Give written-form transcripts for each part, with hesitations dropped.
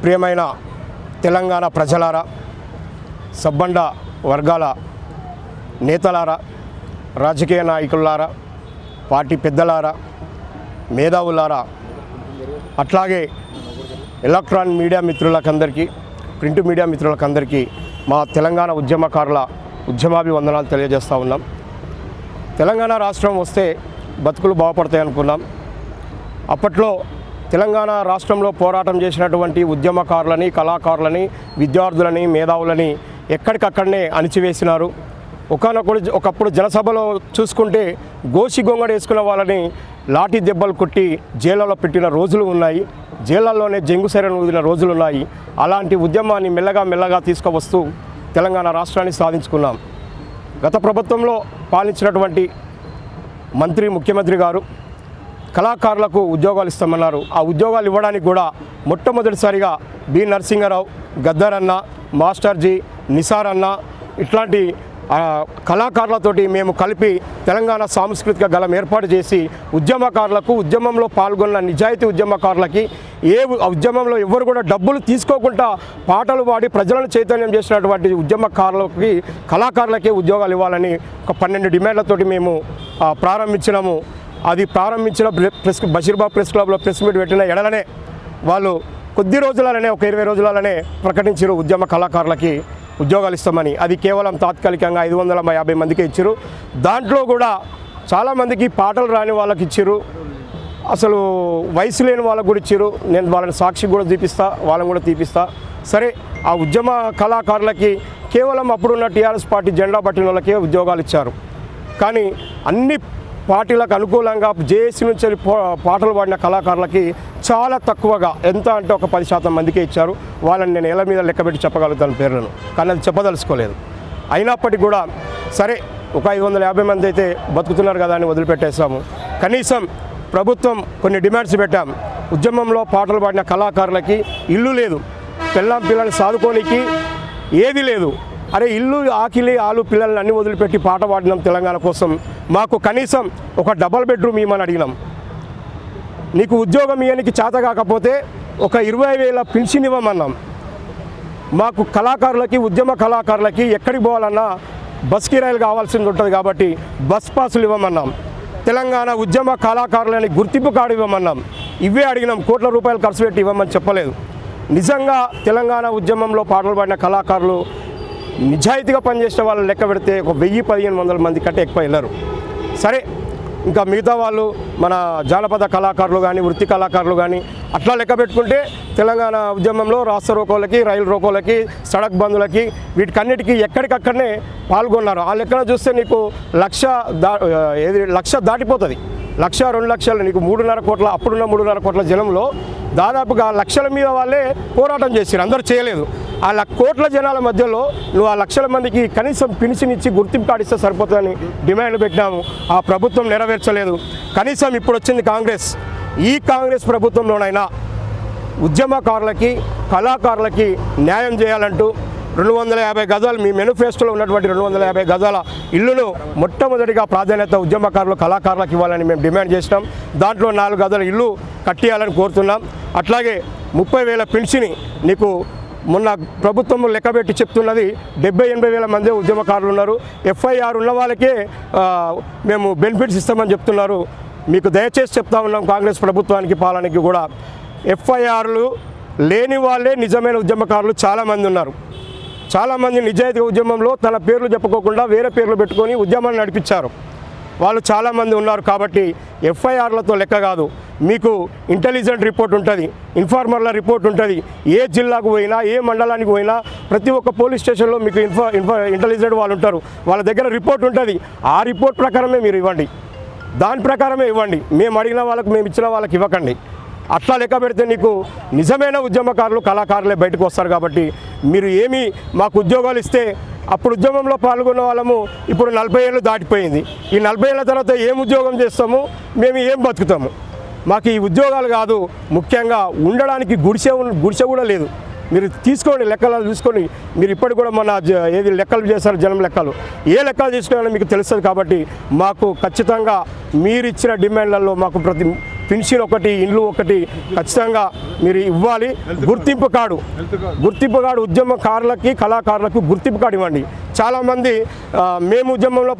ప్రియమైన తెలంగాణ ప్రజలారా, సబ్బండ వర్గాల నేతలారా, రాజకీయ నాయకులారా, పార్టీ పెద్దలారా, మేధావులారా, అట్లాగే ఎలక్ట్రానిక్ మీడియా మిత్రులకందరికీ, ప్రింట్ మీడియా మిత్రులకందరికీ మా తెలంగాణ ఉద్యమకారుల ఉద్యమాభివందనాలు తెలియజేస్తూ ఉన్నాం. తెలంగాణ రాష్ట్రం వస్తే బతుకులు బాగుపడతాయి అనుకున్నాం. అప్పట్లో తెలంగాణ రాష్ట్రంలో పోరాటం చేసినటువంటి ఉద్యమకారులని, కళాకారులని, విద్యార్థులని, మేధావులని ఎక్కడికక్కడనే అణిచివేసినారు. ఒకప్పుడు జనసభలో చూసుకుంటే గోసి గొంగడ వేసుకున్న వాళ్ళని లాఠీ దెబ్బలు కొట్టి జైళ్ళలో పెట్టిన రోజులు ఉన్నాయి. జైళ్ళల్లోనే జంగు సైరను ఊదిన రోజులు ఉన్నాయి. అలాంటి ఉద్యమాన్ని మెల్లగా తీసుకువస్తూ తెలంగాణ రాష్ట్రాన్ని సాధించుకున్నాం. గత ప్రభుత్వంలో పాలించినటువంటి ముఖ్యమంత్రి గారు కళాకారులకు ఉద్యోగాలు ఇస్తామన్నారు. ఆ ఉద్యోగాలు ఇవ్వడానికి కూడా మొట్టమొదటిసారిగా బి నరసింహారావు, గద్దర్ అన్న, మాస్టర్ జీ, నిసార్ అన్న ఇట్లాంటి కళాకారులతోటి మేము కలిపి తెలంగాణ సాంస్కృతిక గళం ఏర్పాటు చేసి ఉద్యమకారులకు, ఉద్యమంలో పాల్గొన్న నిజాయితీ ఉద్యమకారులకి, ఏ ఉద్యమంలో ఎవరు కూడా డబ్బులు తీసుకోకుండా పాటలు పాడి ప్రజలను చైతన్యం చేసినటువంటి ఉద్యమకారులకి, కళాకారులకే ఉద్యోగాలు ఇవ్వాలని ఒక 12 డిమాండ్లతోటి మేము ప్రారంభించినాము. అది ప్రారంభించిన బషీర్బాగ్ ప్రెస్ క్లబ్లో ప్రెస్ మీట్ పెట్టిన ఎడలనే వాళ్ళు కొద్ది రోజులనే, ఒక 20 రోజులనే ప్రకటించారు ఉద్యమ కళాకారులకి ఉద్యోగాలు ఇస్తామని. అది కేవలం తాత్కాలికంగా 550 మందికి ఇచ్చారు. దాంట్లో కూడా చాలామందికి పాటలు రాని వాళ్ళకి ఇచ్చారు, అసలు వయసు లేని వాళ్ళకు కూడా ఇచ్చారు. నేను వాళ్ళని సాక్షి కూడా చూపిస్తా, వాళ్ళని కూడా తీపిస్తా. సరే, ఆ ఉద్యమ కళాకారులకి కేవలం అప్పుడున్న టీఆర్ఎస్ పార్టీ జెండా పట్టిన వాళ్ళకే ఉద్యోగాలు ఇచ్చారు. కానీ అన్ని పార్టీలకు అనుకూలంగా జేఏసీ నుంచి పాటలు పాడిన కళాకారులకి చాలా తక్కువగా, ఎంత అంటే ఒక 10% మందికే ఇచ్చారు. వాళ్ళని నేను ఏళ్ళ మీద లెక్కబెట్టి చెప్పగలుగుతాను పేర్లను, కానీ అది చెప్పదలుచుకోలేదు. అయినప్పటికీ కూడా సరే, ఒక 550 మంది అయితే బతుకుతున్నారు కదా అని వదిలిపెట్టేసాము. కనీసం ప్రభుత్వం కొన్ని డిమాండ్స్ పెట్టాం. ఉద్యమంలో పాటలు పాడిన కళాకారులకి ఇల్లు లేదు, పిల్లల్ని సాదుకోనికి ఏది లేదు. అరే, ఇల్లు, ఆకిలి, ఆలు, పిల్లల్ని అన్ని వదిలిపెట్టి పాట పాడినాం తెలంగాణ కోసం. మాకు కనీసం ఒక డబల్ బెడ్రూమ్ ఇవ్వమని అడిగినాం. నీకు ఉద్యోగం ఇవ్వడానికి చేత కాకపోతే ఒక 20,000 పెన్షన్ ఇవ్వమన్నాం. మాకు కళాకారులకి, ఉద్యమ కళాకారులకి ఎక్కడికి పోవాలన్నా బస్ కిరాయిలు కావాల్సింది ఉంటుంది కాబట్టి బస్ పాసులు ఇవ్వమన్నాం. తెలంగాణ ఉద్యమ కళాకారులని గుర్తింపు కార్డు ఇవ్వమన్నాం. ఇవే అడిగినాం. కోట్ల రూపాయలు ఖర్చు పెట్టి ఇవ్వమని చెప్పలేదు. నిజంగా తెలంగాణ ఉద్యమంలో పాటలు పాడిన కళాకారులు, నిజాయితీగా పనిచేసిన వాళ్ళు లెక్క పెడితే ఒక 1000-1500 మంది కంటే ఎక్కువ వెళ్ళరు. సరే, ఇంకా మిగతా వాళ్ళు మన జానపద కళాకారులు కానీ, వృత్తి కళాకారులు కానీ అట్లా లెక్క పెట్టుకుంటే తెలంగాణ ఉద్యమంలో రాష్ట్ర రోకోలకి, రైలు రోకోలకి, సడక్ బంధులకి, వీటికన్నిటికీ ఎక్కడికక్కడనే పాల్గొన్నారు. ఆ లెక్కన చూస్తే నీకు లక్ష దాటిపోతుంది. 1-2 లక్షలు, నీకు 3.5 కోట్ల, అప్పుడున్న 3.5 కోట్ల జనంలో దాదాపుగా లక్షల మీద వాళ్ళే పోరాటం చేశారు. అందరూ చేయలేదు. ఆ కోట్ల జనాల మధ్యలో నువ్వు ఆ లక్షల మందికి కనీసం పెన్షన్ ఇచ్చి గుర్తింపు కార్డు ఇస్తే సరిపోతుందని డిమాండ్ పెట్టినాము. ఆ ప్రభుత్వం నెరవేర్చలేదు. కనీసం ఇప్పుడు వచ్చింది కాంగ్రెస్. ఈ కాంగ్రెస్ ప్రభుత్వంలోనైనా ఉద్యమకారులకి, కళాకారులకి న్యాయం చేయాలంటూ 250 గజాలు, మీ మేనిఫెస్టోలో ఉన్నటువంటి 250 గజాల ఇల్లును మొట్టమొదటిగా ప్రాధాన్యత ఉద్యమకారులు, కళాకారులకు ఇవ్వాలని మేము డిమాండ్ చేసినాం. దాంట్లో 4 గజాల ఇల్లు కట్టియాలని కోరుతున్నాం. అట్లాగే 30,000 పెన్షన్. నీకు మొన్న ప్రభుత్వం లెక్కబెట్టి చెప్తున్నది 70-80 వేల మంది ఉద్యమకారులు ఉన్నారు. FIR ఉన్న వాళ్ళకే మేము బెనిఫిట్స్ ఇస్తామని చెప్తున్నారు. మీకు దయచేసి చెప్తా ఉన్నాం, కాంగ్రెస్ ప్రభుత్వానికి, పాలనకి కూడా FIRలు లేని వాళ్ళే నిజమైన ఉద్యమకారులు చాలామంది ఉన్నారు. చాలామంది నిజాయితీ ఉద్యమంలో తన పేర్లు చెప్పుకోకుండా వేరే పేర్లు పెట్టుకొని ఉద్యమాన్ని నడిపించారు. వాళ్ళు చాలామంది ఉన్నారు. కాబట్టి FIRలతో లెక్క కాదు. మీకు ఇంటెలిజెంట్ రిపోర్ట్ ఉంటుంది, ఇన్ఫార్మర్ల రిపోర్ట్ ఉంటుంది. ఏ జిల్లాకు పోయినా, ఏ మండలానికి పోయినా, ప్రతి ఒక్క పోలీస్ స్టేషన్లో మీకు ఇంటెలిజెంట్ వాళ్ళు ఉంటారు. వాళ్ళ దగ్గర రిపోర్ట్ ఉంటుంది. ఆ రిపోర్ట్ ప్రకారమే మీరు ఇవ్వండి, దాని ప్రకారమే ఇవ్వండి. మేము అడిగిన వాళ్ళకి, మేము ఇచ్చిన వాళ్ళకి ఇవ్వకండి. అట్లా లెక్క పెడితే నీకు నిజమైన ఉద్యమకారులు, కళాకారులే బయటకు వస్తారు. కాబట్టి మీరు ఏమి మాకు ఉద్యోగాలు ఇస్తే, అప్పుడు ఉద్యమంలో పాల్గొన్న వాళ్ళము ఇప్పుడు 40 ఏళ్ళు దాటిపోయింది. ఈ 40 ఏళ్ళ తర్వాత ఏం ఉద్యోగం చేస్తాము, మేము ఏం బతుకుతాము? మాకు ఈ ఉద్యోగాలు కాదు, ముఖ్యంగా ఉండడానికి గుడిసె కూడా లేదు. మీరు తీసుకోండి, లెక్కలు చూసుకొని. మీరు ఇప్పటికి కూడా మన ఏది లెక్కలు చేస్తారు, జనం లెక్కలు, ఏ లెక్కలు తీసుకున్నా మీకు తెలుస్తుంది. కాబట్టి మాకు ఖచ్చితంగా మీరు ఇచ్చిన డిమాండ్లలో మాకు పెన్షన్ ఒకటి, ఇండ్లు ఒకటి ఖచ్చితంగా మీరు ఇవ్వాలి. గుర్తింపు కార్డు ఉద్యమకారులకి, కళాకారులకు గుర్తింపు కార్డు ఇవ్వండి. చాలామంది మేము ఉద్యమంలో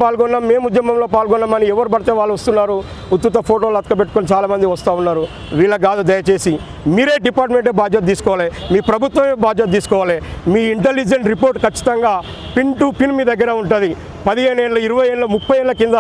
పాల్గొన్నామని ఎవరు పడితే వాళ్ళు వస్తున్నారు, ఉత్తుత ఫోటోలు అతకబెట్టుకొని చాలామంది వస్తూ ఉన్నారు. వీళ్ళకి కాదు, దయచేసి మీరే డిపార్ట్మెంటే బాధ్యత తీసుకోవాలి, మీ ప్రభుత్వమే బాధ్యత తీసుకోవాలి. మీ ఇంటెలిజెంట్ రిపోర్ట్ ఖచ్చితంగా పిన్ టు పిన్ మీ దగ్గర ఉంటుంది. 15 ఏళ్ళు, 20 ఏళ్ళు, 30 ఏళ్ళ కింద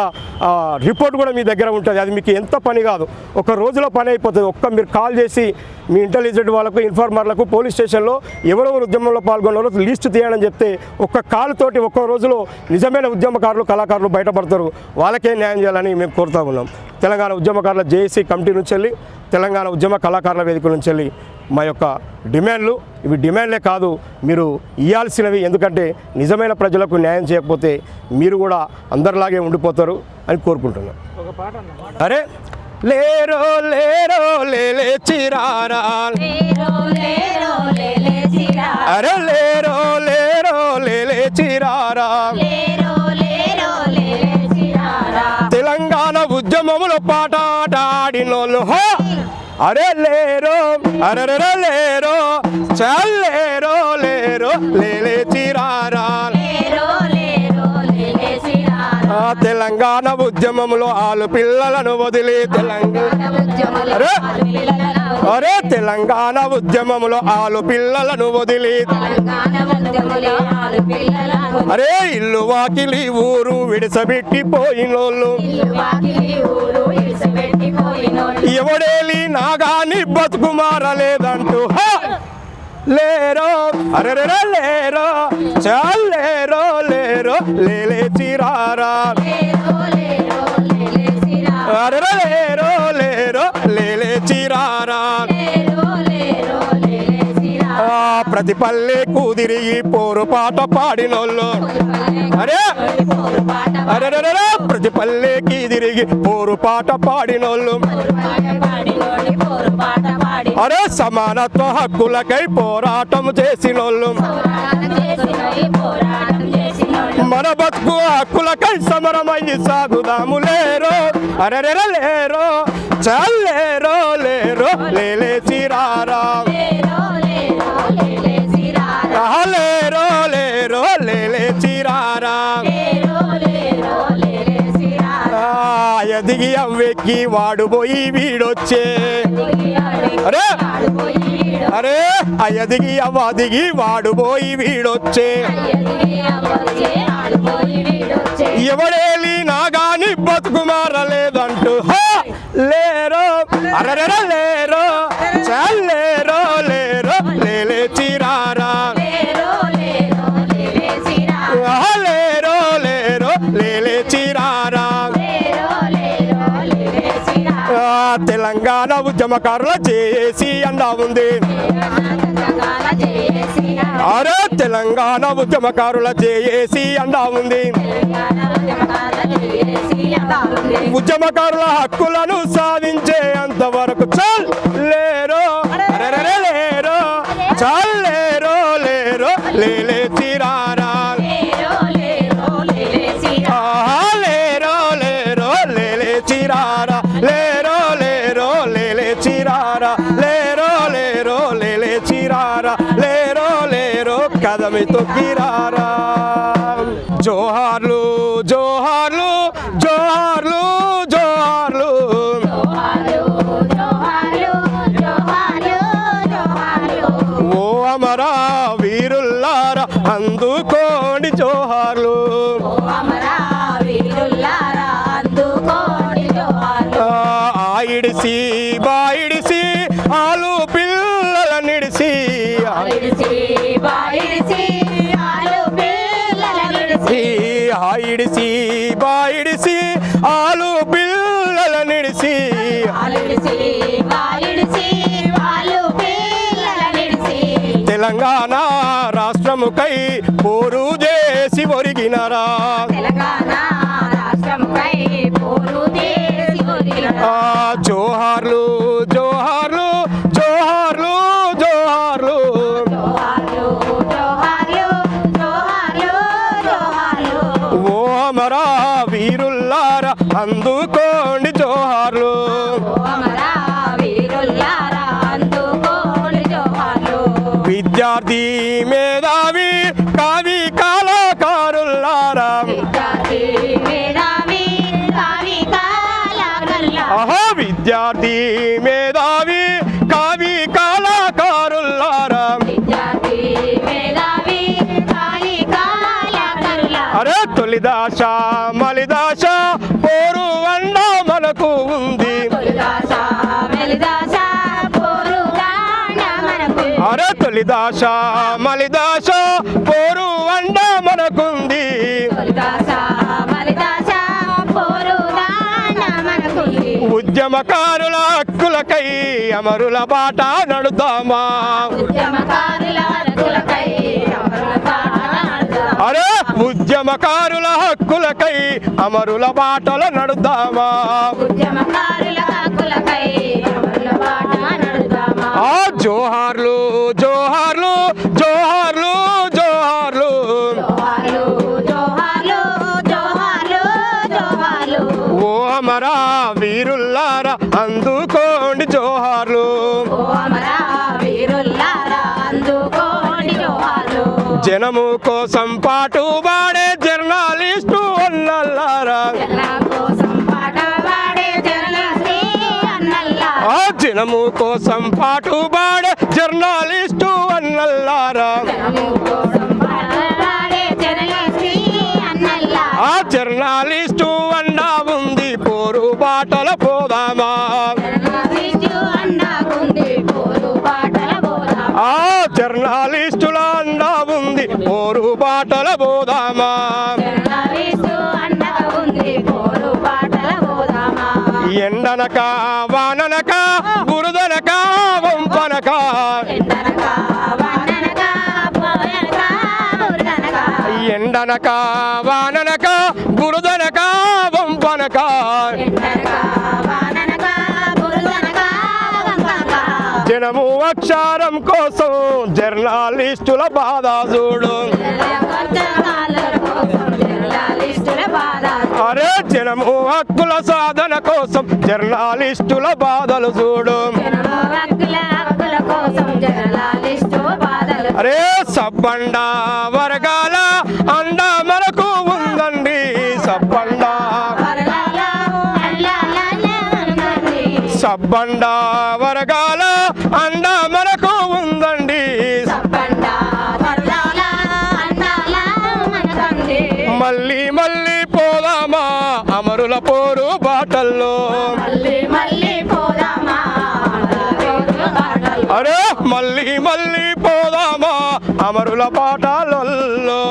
రిపోర్ట్ కూడా మీ దగ్గర ఉంటుంది. అది మీకు ఎంత పని కాదు, ఒక రోజులో పని అయిపోతుంది. మీరు కాల్ చేసి మీ ఇంటెలిజెంట్ వాళ్ళకు, ఇన్ఫార్మర్లకు పోలీస్ స్టేషన్లో ఎవరెవరు ఉద్యమంలో పాల్గొన్నారో లిస్ట్ తీయడం చెప్తే ఒక్క కాల్ తోటి ఒక్క రోజులో నిజమైన ఉద్యమకారులు, కళాకారులు బయటపడతారు. వాళ్ళకే న్యాయం చేయాలని మేము కోరుతా ఉన్నాం. తెలంగాణ ఉద్యమకారుల జేఏసీ కమిటీ నుంచి వెళ్ళి, తెలంగాణ ఉద్యమ కళాకారుల వేదిక నుంచి వెళ్ళి మా యొక్క డిమాండ్లు, ఇవి డిమాండ్లే కాదు, మీరు ఇవ్వాల్సినవి. ఎందుకంటే నిజమైన ప్రజలకు న్యాయం చేయకపోతే మీరు కూడా అందరిలాగే ఉండిపోతారు అని కోరుకుంటున్నాం. అరే లేరో లేరో లేలే చిరారా, అరే లేరో లేరో లేలే చిరారా, తెలంగాణ ఉద్యమములో పాటాడినోళ్ళు అరే లేరో, అరే లేరో, చల్లేరో లేరో లేలే చిరారా. తెలంగాణ ఉద్యమంలో ఆలు పిల్లలను వదిలి అరే తెలంగాణ ఉద్యమంలో ఆలు పిల్లలను వదిలి అరే ఇల్లు వాకిలి ఊరు విడిసబెట్టిపోయినోళ్ళు ఎవడేలి నాగాని బతుకు మారలేదంటూ లేరో, అరే లేరో, చల్లేరో లేరో లేలే చిరారా, అరే లేరో లేరో లేలే చిరారా. ప్రతి పల్లెకు తిరిగి పోరు పాట పాడినోళ్ళు అరే ప్రతి పల్లెకి తిరిగి పోరు పాట పాడినోళ్ళు అరే సమానత్వ హక్కులకై పోరాటం చేసినోళ్ళు మన బతుకు హక్కులకై సమరమయ్యి సాగుదాము లేరో, అరే లేరో, చల్లేరో లేరో లేలే చిరారా, లేరో లేరో లేలే చిరారా. ఎదిగి అవ్వెక్కి వాడు పోయి వీడొచ్చే అరే ఎదిగి అవ్వదిగి వాడు పోయి వీడొచ్చే ఎవడేలి నాగాని బతుకు మారలేదంటూ లేరో, అరే లేరో, చల్లేరో లేరో లేలే చిరారా, లేరో లేరో లేలే చిరారా. తెలంగాణ ఉద్యమకారుల జేఏసీ అండా ఉంది, అరే తెలంగాణ ఉద్యమకారుల జేఏసీ అండా ఉంది. ఉద్యమకారుల హక్కులను సాధించే అంతవరకు చల్ లేరో, అరే లేరో, చల్లేరో లేరో లేలే చిరారా, లేరో లేరో లేలే చిరారా, లేరో లేరో లేలే చిరారా, లేరో లేరో లేలే చిరారా, లేరో లేరో కదమి తొక్కిరారా. జోహార్లు జోహార్లు జోహార్లు జోహార్లు, ఓ అమరా వీరుల్లారా అందుకోండి జోహార్లు, ఆయిడిసి బాయిడిసి ఆలు పిల్లల నిడిసి ఆయిడిసి బాయిడిసి ఆలు పిల్లల నిడిసి తెలంగాణ రాష్ట్రముకై పోరు చేసి ఒరిగినరా, జోహార్లు జోహార్లు జోహార్లు జోహార్లు, ఓ అమరా వీరుల్లారా అందుకోండి జోహార్లు. విద్యార్థి మేధావి కవి కళాకారులారా ఆహా విద్యార్థి మేధావి కవి కళాకారులారా అరే తొలిదాశ మలిదాశ పోరు వండ మనకు ఉంది అరే తొలిదాశ మలిదాశ పోరు వండ మనకుంది ఉద్యమకారుల హక్కులకై అమరుల బాట నడుద్దామా అరే ఉద్యమకారుల హక్కులకై అమరుల బాటలు నడుద్దామా ఆ జోహార్లు జోహార్లు జోహార్లు జోహార్లు ఓ అమరా వీరుల్లారా అందుకోండి జోహార్లు జనము కోసం పాటు పాడే జర్నలిస్టు అన్నల్లారా ఆ జనము కోసం పాటు పాడే జర్నలిస్టు అన్నల్లారా ఆ జర్నలిస్టు అన్నా ఉంది పోరు బాటల పోదామా ఆ జర్నలిస్టుల అండా ఉంది పోరు బాటల పోదామా ఎండనక వాననక బురదనక వంపనక ఎండనక వాననక బురదనక వంపనక జనము అక్షరం కోసం జర్నలిస్టుల బాధ చూడు అరే జనము హక్కుల సాధన కోసం జర్నలిస్టుల బాధలు చూడు అరే సబ్బండ వర్గాల అండ మనకు ఉందండి సబ్బండ సబ్బండ వర్గాల అండ మనకు ఉందండి మళ్ళీ మళ్ళీ పోదామా అమరుల పోరు బాటల్లో అరే మళ్ళీ మళ్ళీ పోదామా అమరుల పాటలలో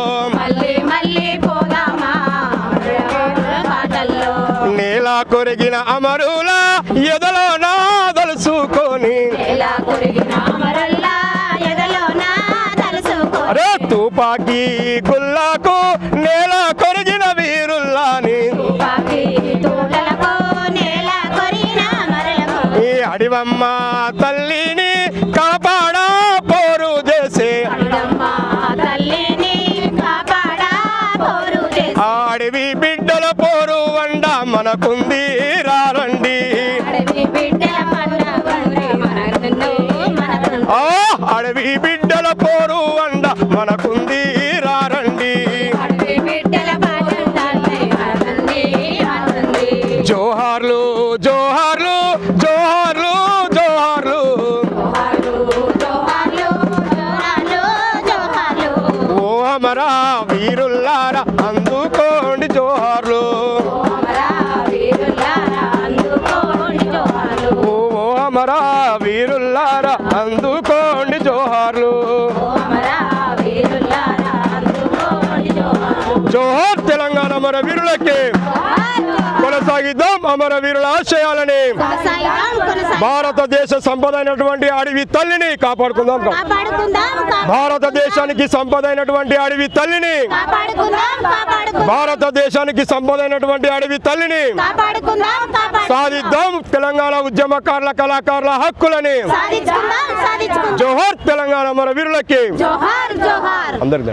నేల కొరిగిన అమరుల ఎదలో నా దలుసుకొని అరే తుపాకీ గుల్లాకు నేల కొరిగిన వీరుల్లాని ఈ అడివమ్మ తల్లిని కాపాడా పోరు చేసే అడవి బిడ్డల పోరు వండ మనకుంది రారండి అడవి బిడ్డల పోరు వండ మనకుంది రారండి జోహార్లు జోహార్లు జోహార్లు జోహార్లు ఓ అమరా వీరుల్లారా అందుకోండి జోహార్లు ఓ అమరా వీరుల్లారా అందుకోండి జోహార్లు జోహార్ తెలంగాణ అమర వీరులకి కొనసాగిద్దాం అమర వీరుల ఆశయాలని భారతదేశ సంపద అయినటువంటి అడవి తల్లిని కాపాడుకుందాం భారతదేశానికి సంపద అయినటువంటి అడవి తల్లిని భారతదేశానికి సంపద అయినటువంటి అడవి తల్లిని సాధిద్దాం తెలంగాణ ఉద్యమకారుల కళాకారుల హక్కులని జోహార్ తెలంగాణ అమర వీరులకి అందరికీ